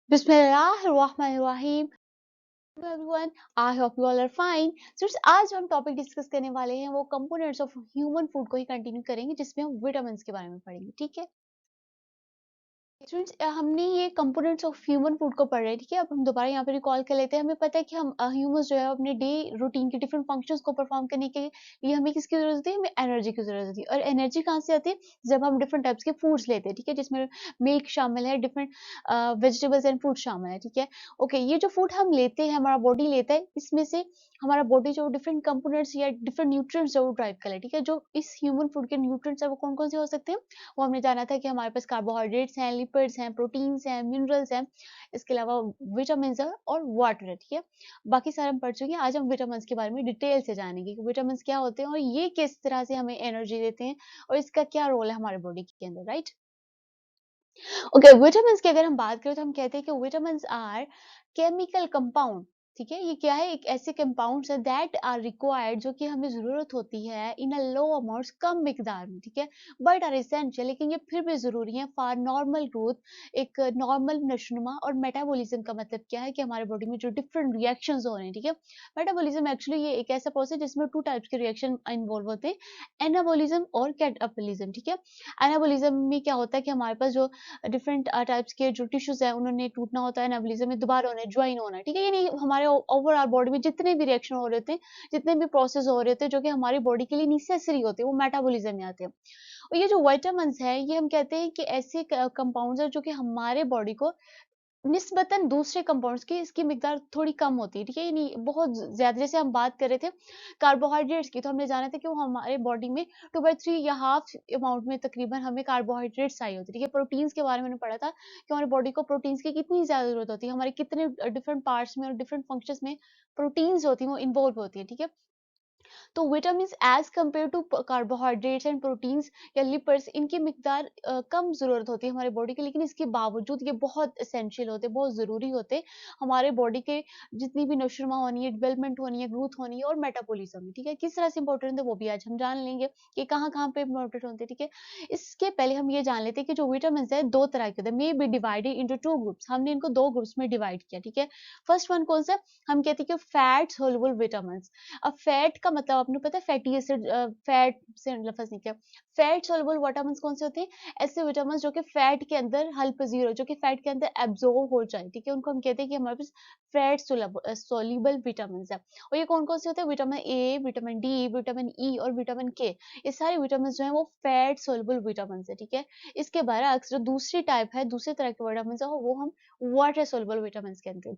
बिस्मिल्लाहिर्रहमानिर्रहीम। Hello everyone, I hope you all are fine. आज जो हम टॉपिक डिस्कस करने वाले हैं वो कंपोनेंट्स ऑफ ह्यूमन फूड को ही कंटिन्यू करेंगे, जिसमें हम विटामिन्स के बारे में पढ़ेंगे। ठीक है स्टूडेंट्स, हमने ये कंपोनेंट्स ऑफ ह्यूमन फूड को पढ़ रहे हैं। ठीक है, अब हम दोबारा यहाँ पे रिकॉल कर लेते हैं। हमें पता है कि हम ह्यूमंस जो है अपने डे रूटीन के डिफरेंट फंक्शंस को परफॉर्म करने के लिए हमें किसकी जरूरत होती है? हमें एनर्जी की जरूरत होती है। और एनर्जी कहाँ से आती है? जब हम डिफरेंट टाइप्स के फूड्स लेते हैं। ठीक है, जिसमें मिल्क शामिल है, डिफरेंट वेजिटेबल्स एंड फ्रूट शामिल है। ठीक है, ओके, ये जो फूड हम लेते हैं, हमारा बॉडी लेता है, इसमें से हमारा बॉडी जो डिफरेंट कंपोनेंट्स या डिफरेंट न्यूट्रिएंट्स जो ड्राइव कर है। ठीक है, जो इस ह्यूमन फूड के न्यूट्रिएंट्स है वो कौन कौन से हो सकते हैं? वो हमने जाना था कि हमारे पास कार्बोहाइड्रेट्स हैं, लिपिड्स हैं, प्रोटीन्स हैं, मिनरल्स हैं, इसके अलावा विटामिन्स है और वाटर है। ठीक है, बाकी सारे हम पढ़ चुके हैं। आज हम विटामिन्स के बारे में डिटेल से जानेंगे कि विटामिन्स क्या होते हैं और ये किस तरह से हमें एनर्जी देते हैं और इसका क्या रोल है हमारे बॉडी के अंदर, राइट? ओके, विटामिन्स की अगर हम बात करें तो हम कहते हैं कि विटामिन्स आर केमिकल कंपाउंड। ठीक है, ये क्या है? एक ऐसे कंपाउंड्स है दैट आर रिक्वायर्ड, जो कि हमें जरूरत होती है इन अ लो अमाउंट्स, कम मिकदार में। ठीक है, बट आर एसेंशियल, लेकिन ये फिर भी जरूरी है फॉर नॉर्मल ग्रोथ, एक नॉर्मल नशोनुमा और मेटाबॉलिज्म। का मतलब क्या है? कि हमारे बॉडी में जो डिफरेंट रिएक्शंस हो रहे हैं। ठीक है, मेटाबॉलिज्म एक्चुअली ये एक ऐसा प्रोसेस जिसमें टू टाइप्स के रिएक्शन इन्वॉल्व होते हैं, एनाबॉलिज्म और कैटाबॉलिज्म। ठीक है, एनाबॉलिज्म में क्या होता है कि हमारे पास जो डिफरेंट टाइप्स के जो टिश्यूज है उन्होंने टूटना होता है, एनाबॉलिज्म में दोबारा होना है, ज्वाइन होना है। ठीक है, यानी हमारे ओवरऑल बॉडी में जितने भी रिएक्शन हो रहे होते हैं, जितने भी प्रोसेस हो रहे होते हैं जो कि हमारी बॉडी के लिए नेसेसरी होते हैं, वो मेटाबॉलिज्म में आते हैं। और ये जो विटामिन्स है, ये हम कहते हैं कि ऐसे कंपाउंड्स है जो कि हमारे बॉडी को निस्बतन दूसरे कंपाउंड्स की इसकी मिकदार थोड़ी कम होती है। ठीक है, ये नहीं बहुत ज्यादा। जैसे हम बात कर रहे थे कार्बोहाइड्रेट्स की, तो हमने जाना था कि वो हमारे बॉडी में 2/3 या हाफ अमाउंट में तकरीबन हमें कार्बोहाइड्रेट्स चाहिए होती है। ठीक है, प्रोटीन्स के बारे में मैंने पढ़ा था कि हमारी बॉडी को प्रोटीन्स की कितनी ज्यादा जरूरत होती है, हमारे कितने डिफरेंट पार्ट्स में और डिफरेंट फंक्शंस में प्रोटीन्स होती है, वो इन्वॉल्व होती है। ठीक है, तो vitamins as compared to carbohydrates and proteins या लिपिड्स, इनकी मिकदार कम जरूरत होती है हमारे बॉडी की, लेकिन इसके बावजूद ये बहुत एसेंशियल होते हैं, बहुत जरूरी होते हैं हमारे बॉडी के जितनी भी नशोनुमा होनी है, डेवलपमेंट होनी है, ग्रोथ होनी है और मेटाबॉलिज्म में। ठीक है, किस तरह से इंपॉर्टेंट है वो भी आज हम जान लेंगे कि कहाँ कहाँ पे इंपॉर्टेंट होते हैं। ठीक है, इसके पहले हम ये जान लेते हैं कि जो विटामिन है दो तरह के होते हैं, may be divided into two groups. हमने इनको दो ग्रुप्स में डिवाइड किया। ठीक है, फर्स्ट वन कौन सा? हम कहते हैं कि फैट सोलुबल विटामिन। अब फैट का मतलब आपने पता है, फैटी एसिड, फैट से लफज निकला। फैट सॉल्युबल विटामिन्स कौन से होते हैं? ऐसे विटामिन्स जो कि फैट के अंदर हल्प जीरो, जो कि फैट के अंदर एब्जॉर्ब हो जाए। ठीक है, उनको हम कहते हैं कि हमारे पास फैट सोल्यूबल विटामिन्स है। और ये कौन कौन से होते हैं? Vitamin A, vitamin D, vitamin E और विटामिन के। ये सारे विटामिन जो है वो फैट सोल्युबल विटामिन है। ठीक है, इसके बरअक्स जो दूसरी टाइप है, दूसरे तरह के विटामिन है, वो हम वाटर सोल्युबल विटामिन कहते हैं।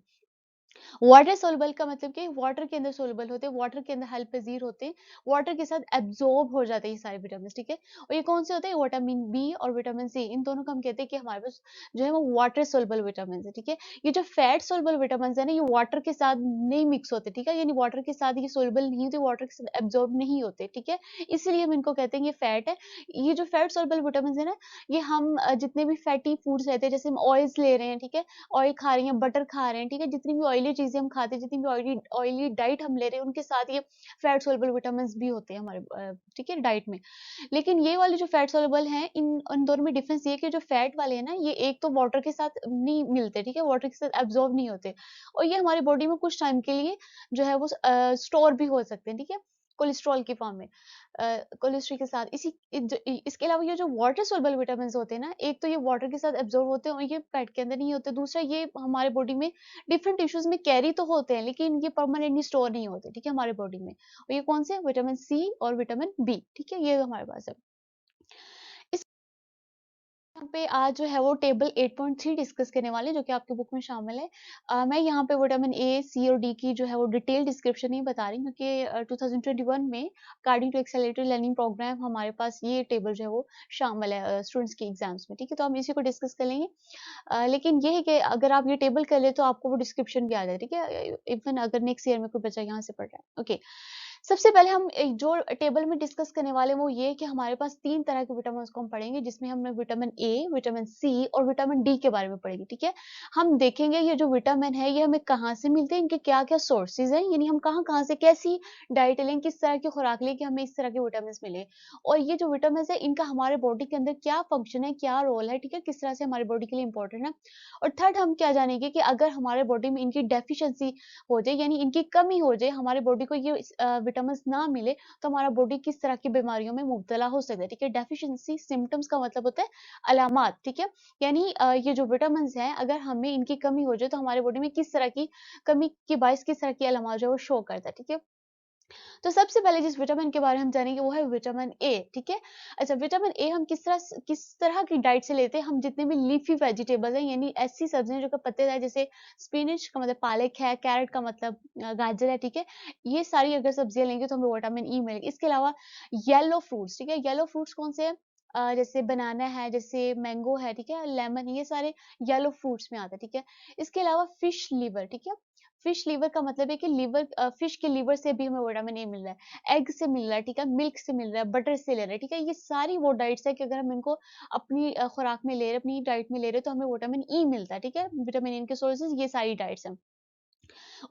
वाटर सोलबल का मतलब कि वाटर के अंदर सोलबल होते हैं, वाटर के अंदर हेल्पेजीर होते हैं, वाटर के साथ एब्जॉर्ब हो जाते हैं ये सारे विटामिन। ठीक है, और ये कौन से होते हैं? विटामिन बी और विटामिन सी, इन दोनों को हम कहते हैं कि हमारे पास जो है वो वाटर सोलबल विटामिन है। ठीक है, ये जो फैट सोलबल विटामिन है ना, ये वाटर के साथ नहीं मिक्स होते। ठीक है, यानी वाटर के साथ ये सोलबल नहीं होते, वाटर के साथ एब्जॉर्ब नहीं होते। ठीक है, इसीलिए हम इनको कहते हैं ये फैट है। ये जो फैट सोलबल विटामिन है ना, ये हम जितने भी फैटी फूड्स रहते हैं, जैसे हम ऑयल्स ले रहे हैं। ठीक है, ऑयल खा रही हैं, बटर खा रहे हैं। ठीक है, जितनी भी ऑयली चीजें हम खाते हैं, जितनी भी ऑयली ऑयली डाइट हम ले रहे हैं, उनके साथ ये फैट सोलबल विटामिन भी होते हैं हमारे ठीक है डाइट में। लेकिन ये वाले जो फैट सोलबल हैं, इन इन दोनों में डिफरेंस ये है कि जो फैट वाले हैं ना, ये एक तो वाटर के साथ नहीं मिलते। ठीक है, वाटर के साथ एब्जॉर्ब नहीं होते और ये हमारी बॉडी में कुछ टाइम के लिए जो है वो स्टोर भी हो सकते हैं। ठीक है, कोलेस्ट्रॉल की फॉर्म में, कोलेस्ट्रॉल के साथ इसके अलावा ये जो वाटर सोलबल विटामिन होते हैं ना, एक तो ये वाटर के साथ एब्जॉर्ब होते हैं और ये फैट के अंदर नहीं होते। दूसरा, ये हमारे बॉडी में डिफरेंट टिश्यूज में कैरी तो होते हैं, लेकिन ये परमानेंटली स्टोर नहीं होते। ठीक है, हमारे बॉडी में। और ये कौन से? विटामिन सी और विटामिन बी। ठीक है, ये हमारे पास है। यहाँ पे आज जो है वो टेबल 8.3 डिस्कस करने वाले हैं, जो कि आपकी बुक में शामिल है। मैं यहाँ पे विटामिन ए, सी और डी की जो है वो डिटेल डिस्क्रिप्शन ही बता रही हूँ, क्योंकि 2021 में according to accelerated learning program हमारे पास ये टेबल जो है वो शामिल है स्टूडेंट्स के एग्जाम्स में। ठीक है, तो हम इसी को डिस्कस कर लेंगे। लेकिन ये है कि अगर आप ये टेबल कर ले तो आपको वो डिस्क्रिप्शन भी आ जाए। ठीक है, इवन अगर नेक्स्ट ईयर में कोई बच्चा यहाँ से पढ़ रहा है। ओके, सबसे पहले हम एक जो टेबल में डिस्कस करने वाले हैं वो ये है कि हमारे पास 3 तरह के विटामिन को हम पढ़ेंगे, जिसमें हमने विटामिन ए, विटामिन सी और विटामिन डी के बारे में पढ़ेंगे, ठीक है? हम देखेंगे ये जो विटामिन है ये हमें कहाँ से मिलते हैं, इनके क्या-क्या सोर्सेज़ हैं, यानी हम कहाँ-कहाँ से कैसी डाइट लें, किस तरह की खुराक लें कि हमें इस तरह के विटामिन्स मिले। और ये जो विटामिन्स है इनका हमारे बॉडी के अंदर क्या फंक्शन है, क्या रोल है, ठीक है? किस तरह से हमारी बॉडी के लिए इम्पोर्टेंट है। और थर्ड हम क्या जानेंगे कि अगर हमारे बॉडी में इनकी डेफिशिएंसी हो जाए, यानी इनकी कमी हो जाए, हमारे बॉडी को ये विटामिन्स ना मिले, तो हमारा बॉडी किस तरह की बीमारियों में मुब्तला हो सकता है, ठीक है? डेफिशिएंसी सिम्पटम्स का मतलब होता है अलामात, ठीक है? यानी ये जो विटामिन्स हैं, अगर हमें इनकी कमी हो जाए, तो हमारे बॉडी में किस तरह की कमी के बायस किस तरह की अलामात जो है वो शो करता है, ठीक है? तो सबसे पहले जिस विटामिन के बारे में हम जानेंगे वो है विटामिन ए, ठीक है? अच्छा, विटामिन ए हम किस तरह की डाइट से लेते हैं, हम जितने भी लीफी वेजिटेबल हैं, यानी ऐसी सब्जियाँ जो कि पत्तेदार, जैसे स्पिनच का मतलब पालक है, कैरट का मतलब गाजर है, ठीक है? ये सारी अगर सब्जियाँ लेंगे तो हमें विटामिन ई मिलेगा। इसके अलावा येलो फ्रूट्स, ठीक है? येलो फ्रूट्स कौन से हैं? जैसे बनाना है, जैसे मैंगो है, ठीक है? लेमन, ये सारे येलो फ्रूट्स में आते हैं, ठीक है? इसके अलावा फिश लिवर, ठीक है? फिश लिवर का मतलब है कि फिश के लिवर से भी हमें विटामिन ए मिल रहा है, एग से मिल रहा है, ठीक है? मिल्क से मिल रहा है, बटर से ले रहे हैं, ठीक है? ये सारी वो डाइट्स है कि अगर हम इनको अपनी खुराक में ले रहे हैं, अपनी डाइट में ले रहे हैं, तो हमें विटामिन ई मिलता है, ठीक है? विटामिन ए के सोर्सेज़ ये सारी डाइट्स हैं।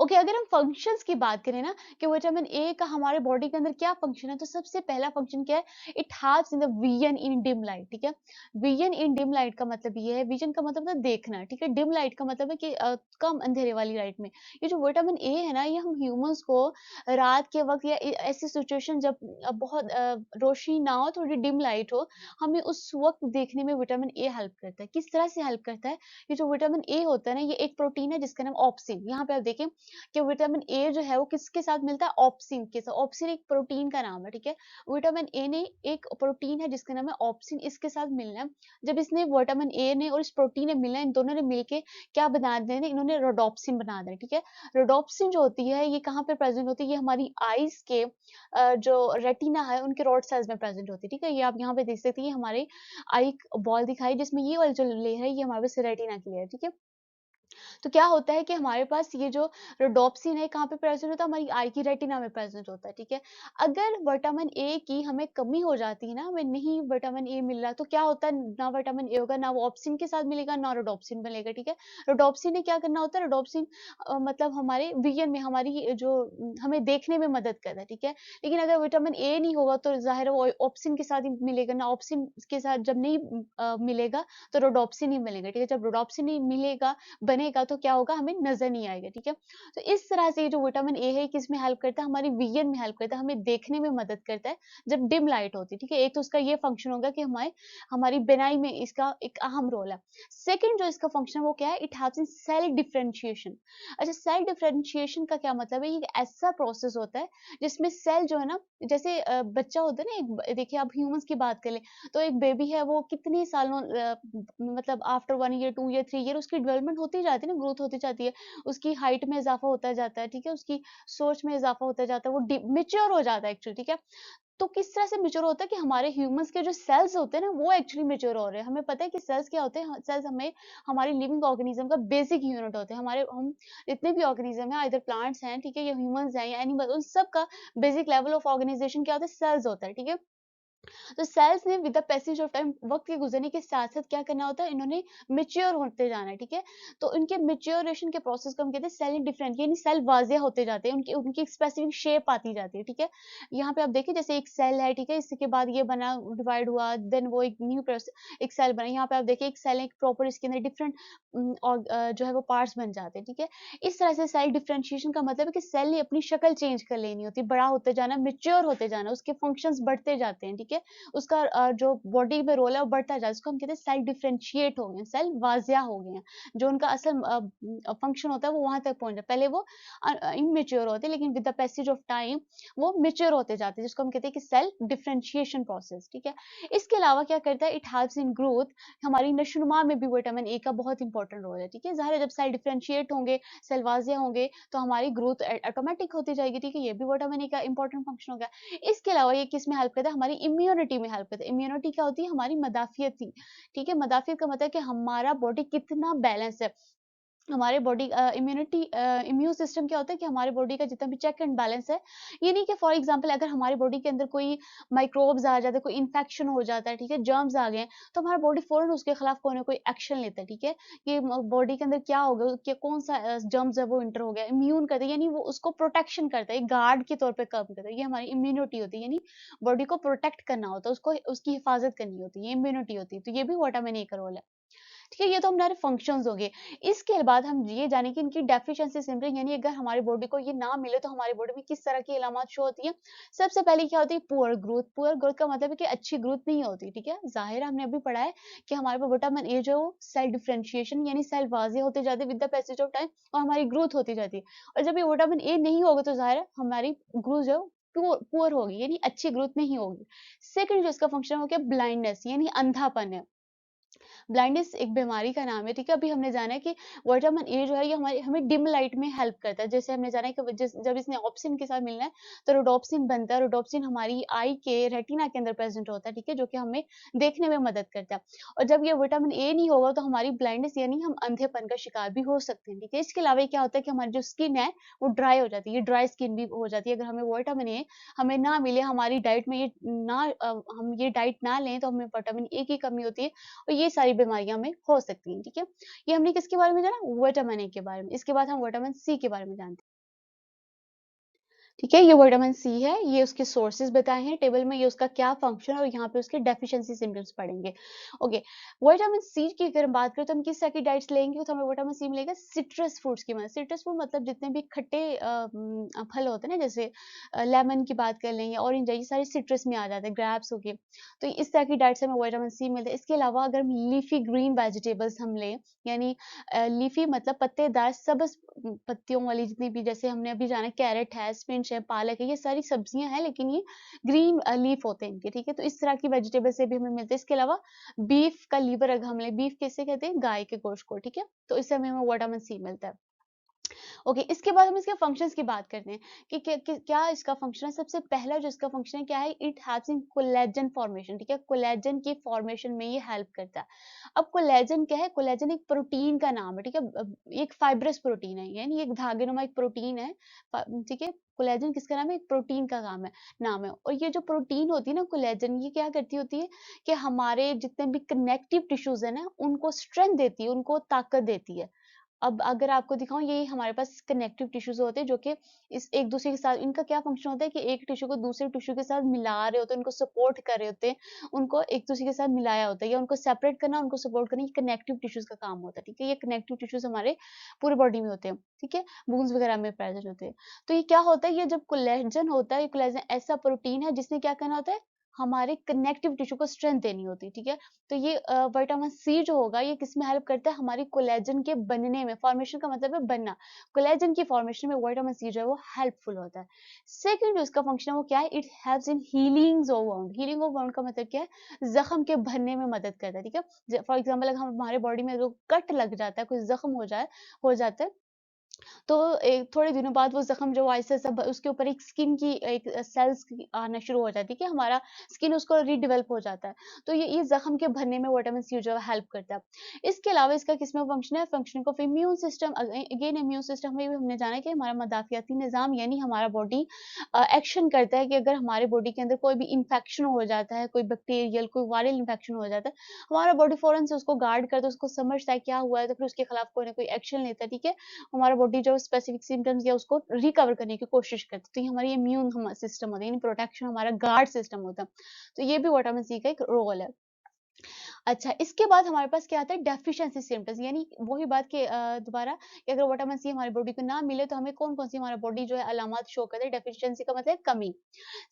ओके, अगर हम फंक्शंस की बात करें ना कि विटामिन ए का हमारे बॉडी के अंदर क्या फंक्शन है, तो सबसे पहला फंक्शन क्या है? It helps in the vision in dim light, ठीक है? विजन इन डिम लाइट का मतलब ये है, विजन का मतलब होता है देखना, ठीक है? डिम लाइट का मतलब है कि कम अंधेरे वाली लाइट में। ये जो विटामिन ए है ना, ये हम ह्यूमंस को रात के वक्त या ऐसी सिचुएशन जब बहुत रोशनी ना हो, थोड़ी डिम लाइट हो, हमें उस वक्त देखने में विटामिन ए हेल्प करता है। किस तरह से हेल्प करता है? ये जो विटामिन ए होता है ना, ये एक प्रोटीन है जिसका नाम ऑप्सिन, यहाँ पे आप देखें कि विटामिन ए जो है वो किसके साथ मिलता है? ऑप्सिन के साथ। ऑप्सिन एक प्रोटीन का नाम है, ठीक है? विटामिन ए ने एक प्रोटीन है जिसका नाम है ऑप्सिन, इसके साथ मिलना है। जब इसने विटामिन ए ने और इस प्रोटीन ने मिलना है, इन दोनों ने मिलके क्या बना देना है? इन्होंने रोडोप्सिन बना देना है, ठीक है? रोडोप्सिन जो होती है ये कहाँ पे प्रेज़ेंट होती है? ये हमारी आइज़ के जो रेटिना है उनके रॉड सेल्स में प्रेज़ेंट होती है, ठीक है? ये आप यहाँ पे देख सकते हैं, ये हमारी आई बॉल दिखाई जिसमें ये वाली जो लेयर है ये हमारे पास रेटिना की लेयर है, ठीक है? तो क्या होता है कि हमारे पास ये जो रोडोप्सिन है कहाँ पे प्रेजेंट होता है? हमारी आई की रेटिना में प्रेजेंट होता है, ठीक है? अगर विटामिन ए की हमें कमी हो जाती है ना, हमें नहीं विटामिन ए मिल रहा, तो क्या होता है? ना विटामिन ए होगा, ना वो ऑप्सिन के साथ मिलेगा, ना रोडोप्सिन मिलेगा, ठीक है? रोडोप्सिन ने क्या करना होता है? रोडोप्सिन मतलब हमारे विजन में हमारी हमें देखने में मदद करता है, ठीक है? लेकिन अगर विटामिन ए नहीं होगा तो ज़ाहिर है वो ऑप्सिन के साथ ही मिलेगा, ना ऑप्सिन के साथ जब नहीं मिलेगा तो रोडोप्सिन ही मिलेगा, ठीक है? जब रोडोप्सिन ही मिलेगा बनेगा तो क्या होगा? हमें नज़र नहीं आएगा, ठीक है? तो इस तरह से ये जो विटामिन ए है किसमें हेल्प करता है? हमारी विज़न में हेल्प करता है, हमें देखने में मदद करता है जब डिम लाइट होती है, ठीक है? एक तो उसका ये फंक्शन होगा कि हमारी बिनाई में इसका एक अहम रोल है। सेकंड जो इसका फंक्शन है वो क्या है? It helps in cell differentiation. अच्छा, सेल डिफरेंशिएशन का क्या मतलब है? ये एक ऐसा प्रोसेस होता है जिसमें सेल जो है ना, जैसे बच्चा होता है ना, देखिए आप ह्यूमन्स की बात करें तो एक बेबी है वो कितने सालों मतलब आफ्टर 1 ईयर, 2 ईयर, 3 ईयर उसकी डेवलपमेंट होती जाती है ना, ग्रोथ होती जाती है। उसकी हाइट में इज़ाफ़ा होता जाता है, ठीक है? उसकी सोच में इज़ाफ़ा होता जाता है, वो मैच्योर हो जाता है एक्चुअली, ठीक है? तो किस तरह से मैच्योर होता है कि हमारे ह्यूमन्स के जो सेल्स होते हैं ना, वो एक्चुअली मैच्योर हो रहे हैं। हमें पता है कि सेल्स क्या होते हैं? सेल्स हमें हमारी लिविंग ऑर्गेनिज़्म का बेसिक यूनिट होते हैं। हम जितने भी ऑर्गेनिज़्म हैं, आइदर प्लांट्स हैं, ठीक है? या ह्यूमन्स हैं या एनिमल, उन सब का बेसिक लेवल ऑफ ऑर्गेनाइज़ेशन क्या होता है? सेल्स होता है, ठीक है? तो सेल्स ने with the passage of time, वक्त के गुजरने के साथ साथ क्या करना होता है? इन्होंने मेच्योर होते जाना है, ठीक है? तो इनके मेच्योरेशन के प्रोसेस को हम कहते हैं सेल डिफरेंट, यानी सेल वाजिया होते जाते हैं, उनकी उनकी एक स्पेसिफिक शेप आती जाती है, ठीक है? यहाँ पे आप देखिए जैसे एक सेल है, ठीक है? इसके बाद ये बना, डिवाइड हुआ, देन वो एक न्यू एक सेल बना। यहाँ पे आप देखिए एक सेल है, एक प्रॉपर इसके अंदर डिफरेंट और जो है वो पार्ट्स बन जाते हैं, ठीक है? इस तरह से सेल डिफरेंशिएशन का मतलब है कि सेल ने अपनी शक्ल चेंज कर लेनी होती है, बड़ा होते जाना, मैच्योर होते जाना, उसके फंक्शंस बढ़ते जाते हैं, ठीक है? उसका जो बॉडी में रोल है वो बढ़ता जाता है, उसको हम कहते हैं सेल डिफरेंशिएट हो गए हैं, सेल वाजिया हो गए हैं। जो उनका असल फंक्शन होता है वो वहाँ तक पहुँच जाए। पहले वो इमैच्योर होते हैं, लेकिन with the passage of time वो मैच्योर होते जाते हैं, जिसको हम कहते हैं कि सेल डिफरेंशिएशन प्रोसेस, ठीक है? इसके अलावा क्या करता है? It helps in growth. हमारी नशो-नुमा में भी विटामिन ए का बहुत इंपॉर्टेंट रोल है, ठीक है? ज़ाहिर है जब सेल डिफरेंशिएट होंगे, सेल वाजिया होंगे, तो हमारी ग्रोथ ऑटोमेटिक होती जाएगी, ठीक है? ये भी विटामिन ए का इंपॉर्टेंट फंक्शन हो गया। इसके अलावा ये किस में हेल्प करता है? हमारी इम्यूनिटी में हेल्प करता है। इम्यूनिटी क्या होती है? हमारी मदाफ़ियत ही, ठीक है? मदाफ़ियत का मतलब है कि हमारा बॉडी कितना बैलेंस है। हमारे बॉडी इम्यूनिटी इम्यून सिस्टम क्या होता है कि हमारे बॉडी का जितना भी चेक एंड बैलेंस है, ये नहीं कि फॉर एग्जांपल अगर हमारी बॉडी के अंदर कोई माइक्रोब्स आ जाते हैं, कोई इन्फेक्शन हो जाता है, ठीक है, जर्म्स आ गए हैं, तो हमारा बॉडी फौरन उसके खिलाफ कोई ना कोई एक्शन लेता है, ठीक है, कि बॉडी के अंदर क्या होगा, कि कौन सा जर्म्स है वो इंटर हो गया, इम्यून करता है, यानी वो उसको प्रोटेक्शन करता है, गार्ड के तौर पर काम करता है, ये हमारी इम्यूनिटी होती है, यानी बॉडी को प्रोटेक्ट करना होता है, उसको उसकी हिफाजत करनी होती है, ये इम्यूनिटी होती है, तो ये भी विटामिन ए का रोल है। ठीक है, ये तो हमारे फंक्शंस हो गए। इसके बाद हम ये जानें कि इनकी डेफिशिएंसी सिम्पटम, यानी अगर हमारी बॉडी को ये ना मिले तो हमारी बॉडी में किस तरह की अलामत शो होती है। सबसे पहले क्या होती है, पुअर ग्रोथ। पुअर ग्रोथ का मतलब है कि अच्छी ग्रोथ नहीं होती, ठीक है। ज़ाहिर है हमने अभी पढ़ा है कि हमारे पास विटामिन ए जो है वो सेल डिफरेंशिएशन यानी सेल वाज़े होते जाते हैं with the passage of time, और हमारी ग्रोथ होती जाती है। और जब ये विटामिन ए नहीं होगा तो ज़ाहिर है हमारी ग्रोथ जो है पुअर पुअर होगी, यानी अच्छी ग्रोथ नहीं होगी। सेकंड जो इसका फंक्शन हो गया ब्लाइंडनेस, यानी अंधापन है। ब्लाइंडनेस एक बीमारी का नाम है, ठीक है। अभी हमने जाना है कि विटामिन ए जो है ये हमारी हमें डिम लाइट में हेल्प करता है। जैसे हमने जाना है कि जब इसने ऑप्सिन के साथ मिलना है तो रोडोप्सिन बनता है। रोडोप्सिन हमारी आई के रेटिना के अंदर प्रेजेंट होता है, ठीक है, जो कि हमें देखने में मदद करता है। और जब ये विटामिन ए नहीं होगा तो हमारी ब्लाइंडनेस यानी हम अंधेपन का शिकार भी हो सकते हैं, ठीक है। इसके अलावा क्या होता है कि हमारी जो स्किन है वो ड्राई हो जाती है, ये ड्राई स्किन भी हो जाती है अगर हमें विटामिन ए हमें ना मिले, हमारी डाइट में ये ना हम ये डाइट ना लें तो हमें विटामिन ए की कमी होती है और ये सारी बीमारियां हमें हो सकती हैं, ठीक है। ये हमने किसके बारे में जाना, विटामिन ए के बारे में। इसके बाद हम विटामिन सी के बारे में जानते हैं। ठीक है, ये विटामिन सी है, ये उसके सोर्सेज बताए हैं टेबल में, ये उसका क्या फंक्शन है और यहाँ पे उसके डेफिशिएंसी सिम्टम्स पढ़ेंगे। ओके, विटामिन सी की अगर हम बात करें तो हम किस तरह की डाइट्स लेंगे तो हमें विटामिन सी मिलेगा सिट्रस फ्रूट्स की मदद। सिट्रस फ्रूट मतलब जितने भी खट्टे फल होते हैं ना, जैसे लेमन की बात कर लें या ऑरेंज है, ये सारे सिट्रस में आ जाते हैं, ग्रेप्स हो गए। तो इस तरह की डाइट से हमें विटामिन सी मिलता है। इसके अलावा अगर हम लीफी ग्रीन वेजिटेबल्स हम लें, यानी लीफी मतलब पत्तेदार सब्ज पत्तियों वाली जितनी भी, जैसे हमने अभी जाना कैरेट है, स्पिनच है, पालक है, ये सारी सब्जियां हैं लेकिन ये ग्रीन लीफ होते हैं इनके, ठीक है। तो इस तरह की वेजिटेबल से भी हमें मिलते हैं। इसके अलावा बीफ का लीवर अगर हम लें, बीफ किसे कहते हैं, गाय के गोश्त को, ठीक है। तो इससे हमें विटामिन सी मिलता है। ओके, इसके बाद हम इसके फंक्शंस की बात करते हैं कि क्या इसका फंक्शन है। सबसे पहला जो इसका फंक्शन है क्या है, it helps in collagen formation, ठीक है। कोलेजन की फॉर्मेशन में ये हेल्प करता है। अब कोलेजन क्या है, कोलेजन एक प्रोटीन का नाम है, ठीक है। एक फाइब्रस प्रोटीन है, यानी एक धागेनुमा एक प्रोटीन है, ठीक है। कोलेजन किसका नाम है, एक प्रोटीन का नाम है। और ये जो प्रोटीन होती है ना कोलेजन, ये क्या करती होती है कि हमारे जितने भी कनेक्टिव टिश्यूज है ना उनको स्ट्रेंथ देती है, उनको ताकत देती है। अब अगर आपको दिखाऊँ, ये हमारे पास कनेक्टिव टिश्यूज़ होते हैं जो कि इस एक-दूसरे के साथ, इनका क्या फ़ंक्शन होता है कि एक टिश्यू को दूसरे टिश्यू के साथ मिला रहे होते हैं, उनको सपोर्ट कर रहे होते हैं, उनको एक-दूसरे के साथ मिलाया होता है या उनको सेपरेट करना, उनको सपोर्ट करना, ये कनेक्टिव टिश्यूज़ का काम होता है, ठीक है? ये कनेक्टिव टिश्यूज़ हमारे पूरे बॉडी में होते हैं, ठीक है? बोन्स वगैरह में प्रेज़ेंट होते हैं। तो ये क्या होता है, ये जब कोलेजन होता है, ये कोलेजन ऐसा प्रोटीन है जिसने क्या करना होता है, हमारे कनेक्टिव टिश्यू को स्ट्रेंथ देनी होती है, ठीक है? तो ये विटामिन सी जो होगा ये किसमें हेल्प करता है, हमारी कोलेजन के बनने में। फॉर्मेशन का मतलब है बनना। कोलेजन की फॉर्मेशन में विटामिन सी जो है वो हेल्पफुल होता है। सेकंड जो इसका फंक्शन है वो क्या है, it helps in healing of wound. Healing of wound का मतलब क्या है, जख्म के भरने में मदद करता है, ठीक है। फॉर एग्जाम्पल अगर हमारे बॉडी में जो कट लग जाता है, कोई जख्म हो जाता है, तो एक थोड़े दिनों बाद वो ज़ख्म जो आहिस्ता सब उसके ऊपर एक स्किन की एक सेल्स आना शुरू हो जाती है कि हमारा स्किन उसको रीडेवलप हो जाता है। तो ये ज़ख्म के भरने में विटामिन सी जो है हेल्प करता है। इसके अलावा इसका किसमें फंक्शन है, function of immune system. Again immune system में भी हमने जाना है कि हमारा मदाफियाती निज़ाम यानी हमारा बॉडी एक्शन करता है कि अगर हमारे बॉडी के अंदर कोई भी इन्फेक्शन हो जाता है, कोई बैक्टीरियल, कोई वायरल इन्फेक्शन हो जाता है, हमारा बॉडी फ़ौरन से उसको गार्ड करता है, उसको समझता है क्या हुआ है, तो फिर उसके खिलाफ कोई ना कोई एक्शन लेता है, ठीक है। हमारा बॉडी जो स्पेसिफिक सिम्पटम्स या उसको रिकवर करने की कोशिश करती है। तो ये हमारी इम्यून सिस्टम होता है, यानी प्रोटेक्शन हमारा गार्ड सिस्टम होता है। तो ये भी विटामिन सी का एक रोल है। अच्छा, इसके बाद हमारे पास क्या आता है, डेफिशिएंसी सिम्पटम्स, यानी वही बात कि दोबारा कि अगर विटामिन सी हमारी बॉडी को ना मिले तो हमें कौन-कौन सी हमारा बॉडी जो है अलामत शो करता है। डेफिशिएंसी का मतलब है कमी।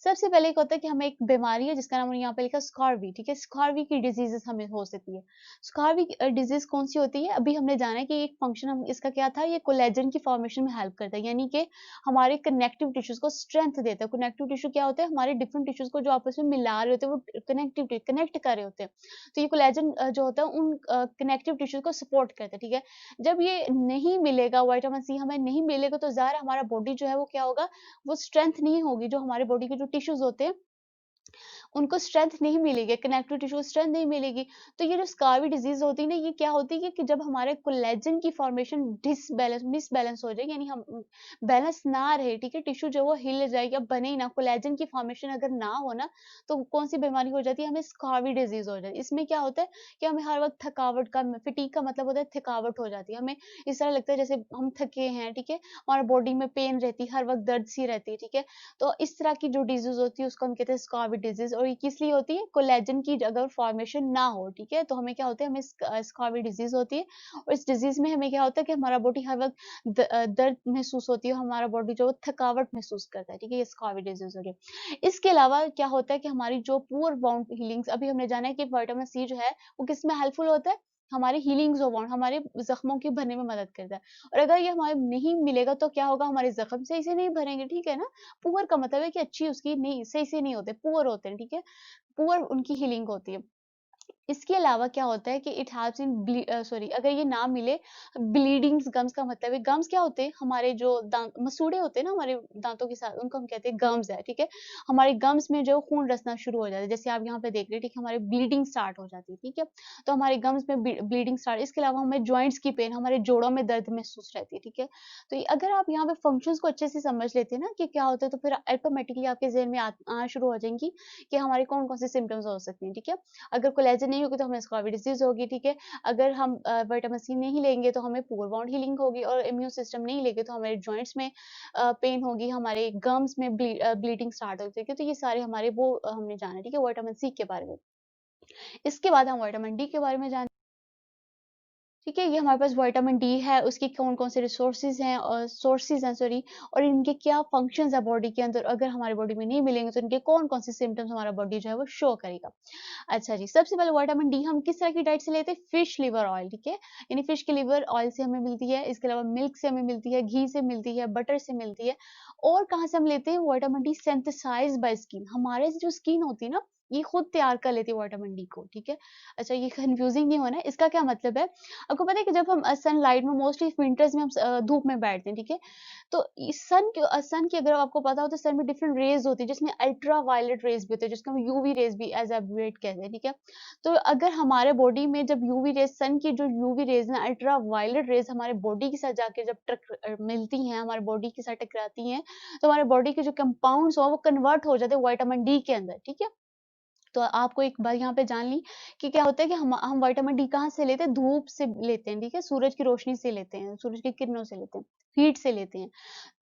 सबसे पहले एक होता है कि हमें एक बीमारी है जिसका नाम यहाँ पे लिखा है स्कॉर्वी, ठीक है। स्कॉर्वी की डिजीजेस हमें हो सकती है। स्कॉर्वी डिजीज कौन सी होती है, अभी हमने जाना है कि एक फंक्शन हम इसका क्या था, ये कोलेजन की फॉर्मेशन में हेल्प करता है, यानी कि हमारे कनेक्टिव टिश्यूज को स्ट्रेंथ देता है। कनेक्टिव टिश्यू क्या होते हैं, हमारे डिफरेंट टिश्यूज को जो आपस में मिला रहे होते हैं, वो कनेक्ट कर रहे होते हैं। तो ये कोलेजन जो होता है उन कनेक्टिव टिश्यूज को सपोर्ट करता है, ठीक है। जब ये नहीं मिलेगा, विटामिन सी हमें नहीं मिलेगा तो ज़ाहिर हमारा बॉडी जो है वो क्या होगा, वो स्ट्रेंथ नहीं होगी, जो हमारे बॉडी के जो टिश्यूज होते हैं उनको स्ट्रेंथ नहीं मिलेगी, कनेक्टिव टिश्यू स्ट्रेंथ नहीं मिलेगी। तो ये जो स्कार्वी डिजीज होती है ना, ये क्या होती है कि जब हमारे कोलेजन की फॉर्मेशन मिसबैलेंस हो जाए, यानी हम बैलेंस ना रहे, ठीक है, टिश्यू जो वो हिल जाए या बने ही ना, कोलेजन की फॉर्मेशन अगर ना हो ना, तो कौन सी बीमारी हो जाती है, हमें स्कार्वी डिजीज हो जाती है। इसमें क्या होता है कि हमें हर वक्त थकावट का, फिटीग का मतलब होता है थकावट हो जाती है, हमें इस तरह लगता है जैसे हम थके हैं, ठीक है, हमारा बॉडी में पेन रहती है, हर वक्त दर्द सी रहती है, ठीक है। तो इस तरह की जो डिजीज होती है उसको हम कहते हैं स्कार्वी डिजीज, और ये किस लिए होती है, कोलेजन की अगर फॉर्मेशन ना हो, ठीक है, तो हमें क्या होता है, हमें स्कार्वी डिजीज होती है। और इस डिजीज में हमें क्या होता है कि हमारा बॉडी हर वक्त दर्द महसूस होती है, हमारा बॉडी जो थकावट महसूस करता है, ठीक है, ये स्कार्वी डिजीज हो रही है। इसके अलावा क्या होता है कि हमारी जो पुअर बाउंड हीलिंग्स, अभी हमने जाना है कि विटामिन सी जो है वो किस में हेल्पफुल होता है, हमारे हीलिंग्स ऑफ वाउंड, हमारे जख्मों के भरने में मदद करता है। और अगर ये हमारे नहीं मिलेगा तो क्या होगा, हमारे जख्म सही से नहीं भरेंगे, ठीक है ना। पुअर का मतलब है कि अच्छी उसकी नहीं, सही से नहीं होते, पुअर होते हैं, ठीक है, पुअर उनकी हीलिंग होती है। इसके अलावा क्या होता है कि इट हेल्प्स इन सॉरी, अगर ये ना मिले, ब्लीडिंग गम्स का मतलब है, गम्स क्या होते हैं, हमारे जो दांत मसूड़े होते हैं ना हमारे दांतों के साथ, उनको हम कहते हैं गम्स है, ठीक है। हमारे गम्स में जो खून रसना शुरू हो जाता है, जैसे आप यहाँ पे देख रहे हैं, ठीक है, हमारी ब्लीडिंग स्टार्ट हो जाती है, ठीक है। तो हमारे गम्स में ब्लीडिंग स्टार्ट, इसके अलावा हमें जॉइंट्स की पेन, हमारे जोड़ों में दर्द महसूस रहती है, ठीक है। तो अगर आप यहाँ पे फंक्शंस को अच्छे से समझ लेते हैं ना कि क्या होता है, तो फिर ऑटोमेटिकली आपके जहन में आना शुरू हो जाएंगी कि हमारे कौन कौन से सिम्टम्स हो सकते हैं, ठीक है। अगर कोलेजन नहीं होगी तो हमें स्कार्वी डिजीज होगी, ठीक है। अगर हम विटामिन सी नहीं लेंगे तो हमें पुअर बाउंड हीलिंग होगी, और इम्यून सिस्टम नहीं लेंगे तो हमारे जॉइंट्स में पेन होगी, हमारे गम्स में ब्लीडिंग स्टार्ट हो जाएगी। तो ये सारे हमारे वो हमने जाना, ठीक है, विटामिन सी के बारे में। इसके बाद हम विटामिन डी के बारे में जान, ठीक है, ये हमारे पास विटामिन डी है, उसके कौन-कौन से रिसोर्सेज़ हैं और सोर्सेज़ हैं, सॉरी, और इनके क्या फंक्शंस है बॉडी के अंदर, अगर हमारी बॉडी में नहीं मिलेंगे तो इनके कौन-कौन से सिम्पटम्स हमारा बॉडी जो है वो शो करेगा। अच्छा जी, सबसे पहले विटामिन डी हम किस तरह की डाइट से लेते हैं? फिश लिवर ऑयल, ठीक है? यानी फिश के लिवर ऑयल से हमें मिलती है, इसके अलावा मिल्क से हमें मिलती है, घी से मिलती है, बटर से मिलती है। और कहाँ से हम लेते हैं? Vitamin D synthesized by skin, हमारे जो स्किन होती है ना, ये खुद तैयार कर लेती है विटामिन डी को, ठीक है? अच्छा, ये कन्फ्यूजिंग नहीं होना है, इसका क्या मतलब है? आपको पता है कि जब हम सनलाइट में, मोस्टली विंटर्स में हम धूप में बैठते हैं, ठीक है? तो इस सन की अगर आपको पता हो तो सन में डिफरेंट रेज़ होती है, जिसमें अल्ट्रा वायलेट रेज़ भी होती है, जिसको हम यूवी रेज़ भी एज़ एब्रिविएट कहते हैं, ठीक है? तो अगर हमारे बॉडी में जब यूवी रेज़, सन की जो यूवी रेज़ ना, अल्ट्रा वायलेट रेज़ हमारे बॉडी के साथ जाके जब मिलती हैं, हमारे बॉडी के साथ टकराती हैं, तो हमारे बॉडी के जो कंपाउंड्स हो वो कन्वर्ट हो जाते हैं विटामिन डी के अंदर, ठीक है? तो आपको एक बात यहाँ पे जान ली कि क्या होता है कि हम विटामिन डी कहाँ से लेते हैं? धूप से लेते हैं, ठीक है? सूरज की रोशनी से लेते हैं, सूरज की किरणों से लेते हैं, हीट से लेते हैं।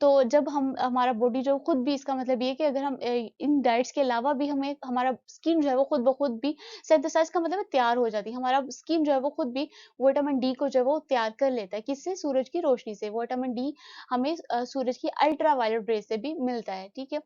तो जब हम हमारा बॉडी जो खुद भी, इसका मतलब ये है कि अगर हम इन डाइट्स के अलावा भी हमें, हमारा स्किन जो है वो खुद ब खुद भी सिंथेसाइज़ का मतलब है तैयार हो जाती है। हमारा स्किन जो है वो खुद भी विटामिन डी को जो है वो तैयार कर लेता है। किससे? सूरज की रोशनी से। विटामिन डी हमें सूरज की अल्ट्रा वायलेट रेज़ से भी मिलता है, ठीक है?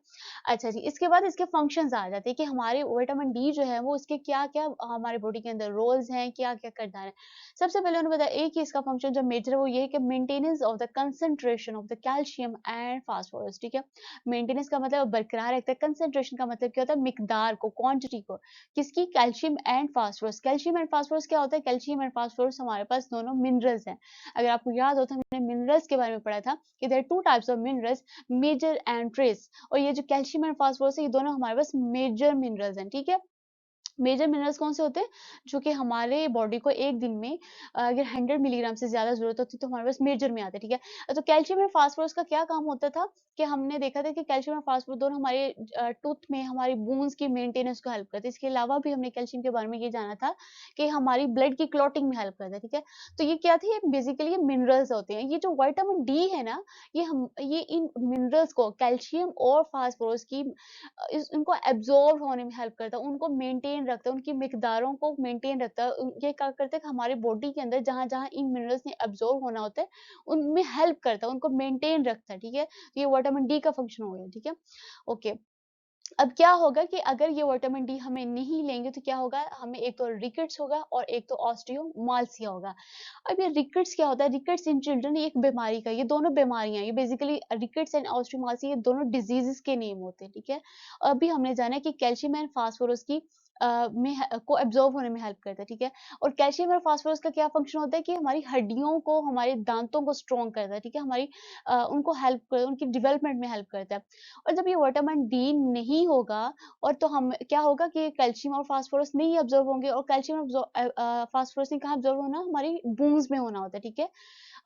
अच्छा जी, इसके बाद इसके फंक्शंस आ जाते हैं कि हमारे विटामिन डी जो है वो उसके क्या-क्या हमारे बॉडी के अंदर रोल्स हैं, क्या-क्या किरदार है। सबसे पहले उन्होंने बताया एक ही इसका फंक्शन जो मेजर है वो ये है कि maintenance of the concentration of the calcium and phosphorus, ठीक है? मेंटेनेंस का मतलब बरकरार रखता है, कंसंट्रेशन का मतलब क्या होता है? मिकदार को, क्वांटिटी को। किसकी? Calcium and phosphorus. Calcium and phosphorus क्या होता है? कैल्शियम एंड फास्फोरस हमारे पास दोनों मिनरल्स हैं। अगर आपको याद हो तो हमने मिनरल्स के बारे में पढ़ा था कि there are 2 types of minerals, major and trace. और ये जो कैल्शियम एंड फास्फोरस है, ये दोनों हमारे पास मेजर मिनरल्स हैं, ठीक है? मेजर मिनरल्स कौन से होते हैं? जो कि हमारे बॉडी को एक दिन में अगर 100 मिलीग्राम से ज़्यादा ज़रूरत होती है तो हमारे पास मेजर में आते हैं, ठीक है? तो कैल्शियम और फास्फोरस का क्या काम होता था कि हमने देखा था कि कैल्शियम और फास्फोरस दोनों हमारे टूथ में, हमारी बोन्स की मेंटेनेंस को हेल्प करते हैं। इसके अलावा भी हमने कैल्शियम के बारे में ये जाना था कि हमारी ब्लड की क्लॉटिंग में हेल्प करता है, ठीक है? तो ये क्या थे? ये बेसिकली ये मिनरल्स होते हैं। ये जो विटामिन डी है ना, ये इन मिनरल्स को, कैल्शियम और फास्फोरस की इनको एब्ज़ॉर्ब होने में हेल्प करता है, उनको मेंटेन रखता है, उनकी मिकदारों को मेंटेन रखता है। ये क्या करता है कि हमारी बॉडी के अंदर जहाँ-जहाँ इन मिनरल्स ने एब्ज़ॉर्ब होना होता है, उनमें हेल्प करता है, उनको मेंटेन रखता है, ठीक है? ये विटामिन डी का फंक्शन हो गया, ठीक है? ओके। अब क्या होगा कि अगर ये विटामिन डी हमें नहीं लेंगे तो क्या होगा? हमें एक तो रिकेट्स होगा और एक तो ऑस्टियोमालासिया होगा। अब ये रिकेट्स क्या होता है? रिकेट्स इन चिल्ड्रन, ये एक बीमारी का, ये दोनों बीमारियाँ हैं। ये बेसिकली रिकेट्स एंड ऑस्टियोमालासिया, ये दोनों डिजीज़ेज़ के नेम होते हैं, ठीक है? अभी हमने जाना है कि कैल्शियम एंड फास्फोरस की को एब्जॉर्ब होने में हेल्प करता है, ठीक है। और कैल्शियम और फास्फोरस का क्या फंक्शन होता है कि हमारी हड्डियों को, हमारे दांतों को स्ट्रॉन्ग करता है, ठीक है, हमारी उनको हेल्प कर, उनकी डेवलपमेंट में हेल्प करता है। और जब ये विटामिन डी नहीं होगा, और तो हम क्या होगा कि कैल्शियम और फास्फोरस नहीं अब्जॉर्ब होंगे, और कैल्शियम फास्फोरस ने कहाँ अब्जॉर्ब होना, हमारी बोन्स में होना होता है, ठीक है।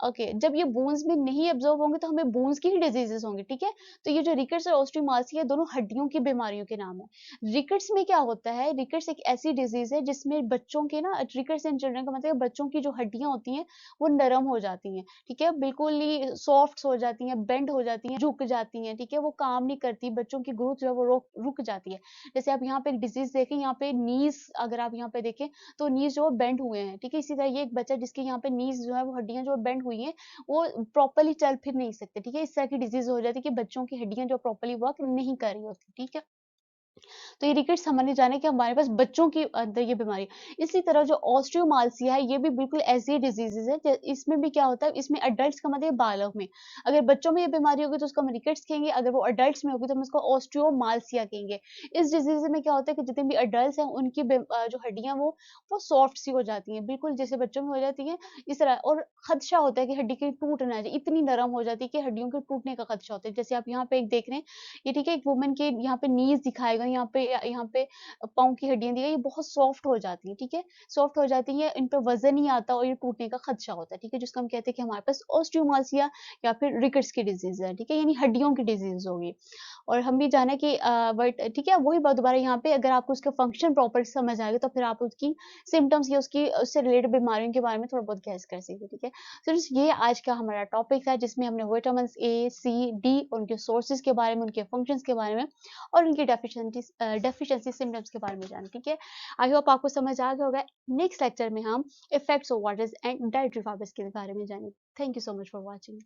ओके, जब ये बोन्स में नहीं एब्जॉर्ब होंगे तो हमें बोन्स की ही डिजीजेस होंगी, ठीक है। तो ये जो रिकेट्स और ऑस्टियोमालासिया दोनों हड्डियों की बीमारियों के नाम है। रिकेट्स में क्या होता है, रिकेट्स एक ऐसी डिजीज है जिसमें बच्चों के ना, रिकेट्स इन चिल्ड्रन का मतलब है बच्चों की जो हड्डियां होती हैं वो नरम हो जाती हैं, ठीक है, बिल्कुल ही सॉफ्ट हो जाती हैं, बेंड हो जाती हैं, झुक जाती हैं, ठीक है, वो काम नहीं करती, बच्चों की ग्रोथ जो है वो रुक जाती है। जैसे आप यहाँ पे एक डिजीज देखें, यहाँ पे नीज, अगर आप यहाँ पे देखें तो नीज जो बेंड हुए हैं, ठीक है। इसी तरह ये एक बच्चा जिसके यहाँ पे नीज जो है वो हड्डियां जो बेंड हुई हैं, वो प्रॉपर्ली चल फिर नहीं सकते, ठीक है। इस तरह की डिजीज हो जाती है कि बच्चों की हड्डियां जो प्रॉपर्ली वर्क नहीं कर रही होती, ठीक है। तो ये रिकेट्स हमने जाने कि हमारे पास बच्चों की अंदर ये बीमारी। इसी तरह जो ऑस्टियोमालासिया है, ये भी बिल्कुल ऐसी डिजीजेज है, इसमें भी क्या होता है, इसमें अडल्ट का मतलब बालक में, अगर बच्चों में ये बीमारी होगी तो उसको हम रिकेट्स कहेंगे, अगर वो अडल्ट में होगी तो हम उसको ऑस्टियोमालासिया कहेंगे। इस डिजीज में क्या होता है कि जितने भी अडल्ट हैं उनकी जो हड्डियां वो सॉफ्ट सी हो जाती हैं, बिल्कुल जैसे बच्चों में हो जाती है इस तरह। और खदशा होता है कि हड्डी की टूट ना जाए, इतनी नरम हो जाती है कि हड्डियों के टूटने का खदशा होता है। जैसे आप यहाँ पे एक देख रहे हैं, ये ठीक है, एक वुमन के यहाँ पे नीज दिखाएगा, यहाँ पे पाँव की हड्डियाँ दी गई, ये बहुत सॉफ्ट हो जाती है, ठीक है, सॉफ्ट हो जाती है, इन पे वजन नहीं आता और ये टूटने का खदशा होता है, ठीक है, जिसको हम कहते हैं कि हमारे पास ऑस्टियोमालासिया या फिर रिकेट्स की डिजीज है, ठीक है, यानी हड्डियों की डिजीज होगी। और हम भी जाने कि बट ठीक है, वही बात दोबारा यहाँ पे, अगर आपको उसका फंक्शन प्रॉपर समझ आएगा तो फिर आप उसकी सिम्टम्स या उसकी उससे रिलेटेड बीमारियों के बारे में थोड़ा बहुत गैस कर सकते, ठीक है। तो ये आज का हमारा टॉपिक था, जिसमें हमने विटामिन ए, सी, डी, उनके सोर्सेज के बारे में, उनके फंक्शंस के बारे में और उनकी डेफिशिएंसी सिम्टम्स के बारे में जाना, ठीक है। आई होप आपको समझ आ गया होगा। नेक्स्ट लेक्चर में हम effects of waters and dietary fibres के बारे में जानेंगे। Thank you so much for watching.